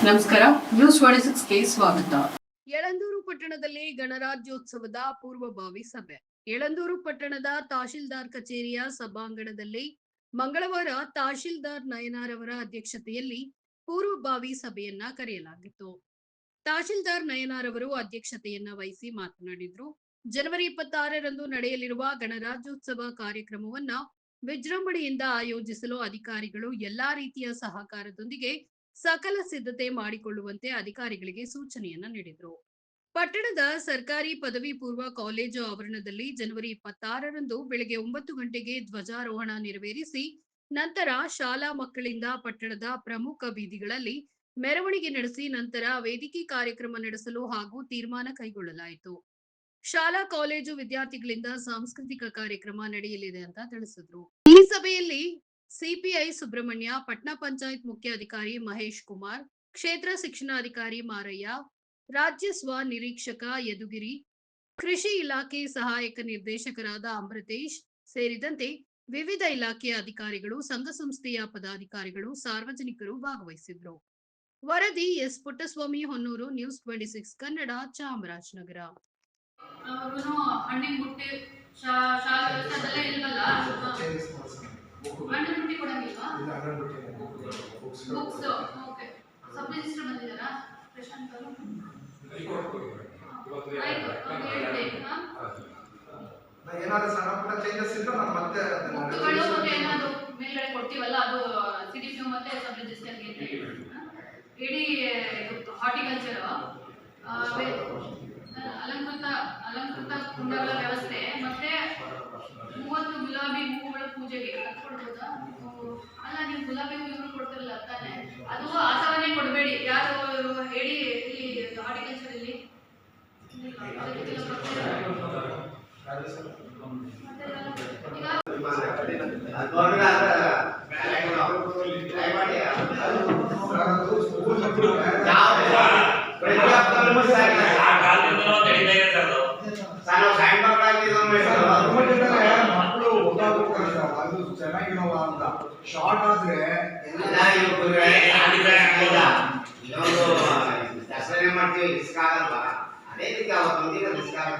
ನಮಸ್ಕಾರ, ನ್ಯೂಸ್ 26ಗೆ ಸ್ವಾಗತ. ಯಳಂದೂರು ಪಟ್ಟಣದಲ್ಲಿ ಗಣರಾಜ್ಯೋತ್ಸವದ ಪೂರ್ವಭಾವಿ ಸಭೆ. ಯಳಂದೂರು ಪಟ್ಟಣದ ತಹಶೀಲ್ದಾರ್ ಕಚೇರಿಯ ಸಭಾಂಗಣದಲ್ಲಿ ಮಂಗಳವಾರ ತಹಶೀಲ್ದಾರ್ ನಯನಾರ್ ಅವರ ಅಧ್ಯಕ್ಷತೆಯಲ್ಲಿ ಪೂರ್ವಭಾವಿ ಸಭೆಯನ್ನ ಕರೆಯಲಾಗಿತ್ತು. ತಹಶೀಲ್ದಾರ್ ನಯನಾರ್ ಅವರು ಅಧ್ಯಕ್ಷತೆಯನ್ನ ವಹಿಸಿ ಮಾತನಾಡಿದ್ರು. ಜನವರಿ 26ರಂದು ನಡೆಯಲಿರುವ ಗಣರಾಜ್ಯೋತ್ಸವ ಕಾರ್ಯಕ್ರಮವನ್ನ ವಿಜೃಂಭಣೆಯಿಂದ ಆಯೋಜಿಸಲು ಅಧಿಕಾರಿಗಳು ಎಲ್ಲಾ ರೀತಿಯ ಸಹಕಾರದೊಂದಿಗೆ ಸಕಲ ಸಿದ್ಧತೆ ಮಾಡಿಕೊಳ್ಳುವಂತೆ ಅಧಿಕಾರಿಗಳಿಗೆ ಸೂಚನೆಯನ್ನ ನೀಡಿದರು. ಪಟ್ಟಣದ ಸರ್ಕಾರಿ ಪದವಿ ಪೂರ್ವ ಕಾಲೇಜು ಆವರಣದಲ್ಲಿ ಜನವರಿ 26ರಂದು ಬೆಳಗ್ಗೆ 9 ಗಂಟೆಗೆ ಧ್ವಜಾರೋಹಣ ನೆರವೇರಿಸಿ ನಂತರ ಶಾಲಾ ಮಕ್ಕಳಿಂದ ಪಟ್ಟಣದ ಪ್ರಮುಖ ಬೀದಿಗಳಲ್ಲಿ ಮೆರವಣಿಗೆ ನಡೆಸಿ ನಂತರ ವೇದಿಕೆ ಕಾರ್ಯಕ್ರಮ ನಡೆಸಲು ಹಾಗೂ ತೀರ್ಮಾನ ಕೈಗೊಳ್ಳಲಾಯಿತು. ಶಾಲಾ ಕಾಲೇಜು ವಿದ್ಯಾರ್ಥಿಗಳಿಂದ ಸಾಂಸ್ಕೃತಿಕ ಕಾರ್ಯಕ್ರಮ ನಡೆಯಲಿದೆ ಅಂತ ತಿಳಿಸಿದ್ರು. ಈ ಸಭೆಯಲ್ಲಿ ಸಿಪಿಐ ಸುಬ್ರಹ್ಮಣ್ಯ, ಪಟ್ಟಣ ಪಂಚಾಯತ್ ಮುಖ್ಯ ಅಧಿಕಾರಿ ಮಹೇಶ್ ಕುಮಾರ್, ಕ್ಷೇತ್ರ ಶಿಕ್ಷಣಾಧಿಕಾರಿ ಮಾರಯ್ಯ, ರಾಜ್ಯ ಸ್ವ ನಿರೀಕ್ಷಕ ಯದುಗಿರಿ, ಕೃಷಿ ಇಲಾಖೆ ಸಹಾಯಕ ನಿರ್ದೇಶಕರಾದ ಅಮೃತೇಶ್ ಸೇರಿದಂತೆ ವಿವಿಧ ಇಲಾಖೆಯ ಅಧಿಕಾರಿಗಳು, ಸಂಘ ಸಂಸ್ಥೆಯ ಪದಾಧಿಕಾರಿಗಳು, ಸಾರ್ವಜನಿಕರು ಭಾಗವಹಿಸಿದ್ರು. ವರದಿ ಎಸ್ ಪುಟ್ಟಸ್ವಾಮಿ, ಹೊನ್ನೂರು, ನ್ಯೂಸ್ 26 ಕನ್ನಡ, ಚಾಮರಾಜನಗರ. ಹಣ್ಣಿನ ಬುಟ್ಟಿ ಶಾಲೆ ಇಲ್ವಲ್ಲ, ಹಣ್ಣಿನ ಬುಟ್ಟಿ ಕೊಡಂಗಿಲ್ವಾ? Books okay. ಸಬ್ ರಿಜಿಸ್ಟರ್ ಬಂದಿದ್ದಾರಾ? ಪ್ರಶಾಂತ್ ಅವರು ಏನಾದರೂ ಸಣ್ಣ ಪುಟ್ಟ ಚೇಂಜಸ್ ಇದ್ರೆ ನಾನು ಮತ್ತೆ ಬುಕ್ಗಳು ಏನಾದರೂ ಮೇಲ್ಗಡೆ ಕೊಡ್ತೀವಲ್ಲ, ಅದು ಸಿಡಿಪಿಯು ಮತ್ತೆ ಸಬ್ ರಿಜಿಸ್ಟರ್ಗೆ ಇಡೀ ಹಾರ್ಟಿಕಲ್ಚರ್ ಅಲಂಕೃತ ಕುಂಡಗಳ ವ್ಯವಸ್ಥೆ ಮತ್ತೆ 30 ಗುಲಾಬಿ ಹೂವುಗಳ ಪೂಜೆಗೆ ಕೊಡ್ಬೋದಾ? ಅಲ್ಲ, ನೀವು ಗುಲಾಬಿ ಹೂ ಇವರು ಕೊಡ್ತಿರಲ್ಲ ತಾನೆ, ಅದು ಆಸವನ್ನೇ ಕೊಡಬೇಡಿ. ಯಾರು ಹೇಳಿ ಇಲ್ಲಿ ಹಾರ್ಟಿಕಲ್ಚರ್ ಅಲ್ಲಿ ಚೆನ್ನಾಗಿರಲ್ಲ ಅಂತ ಶಾರ್ಟ್ ಆದ್ರೆ ದಸರಾ ಮಾಡ್ತೀವಿ, ರಿಸ್ಕ್ ಆಗಲ್ವಾ? ಅದೇ ರೀತಿ ಅವತ್ತು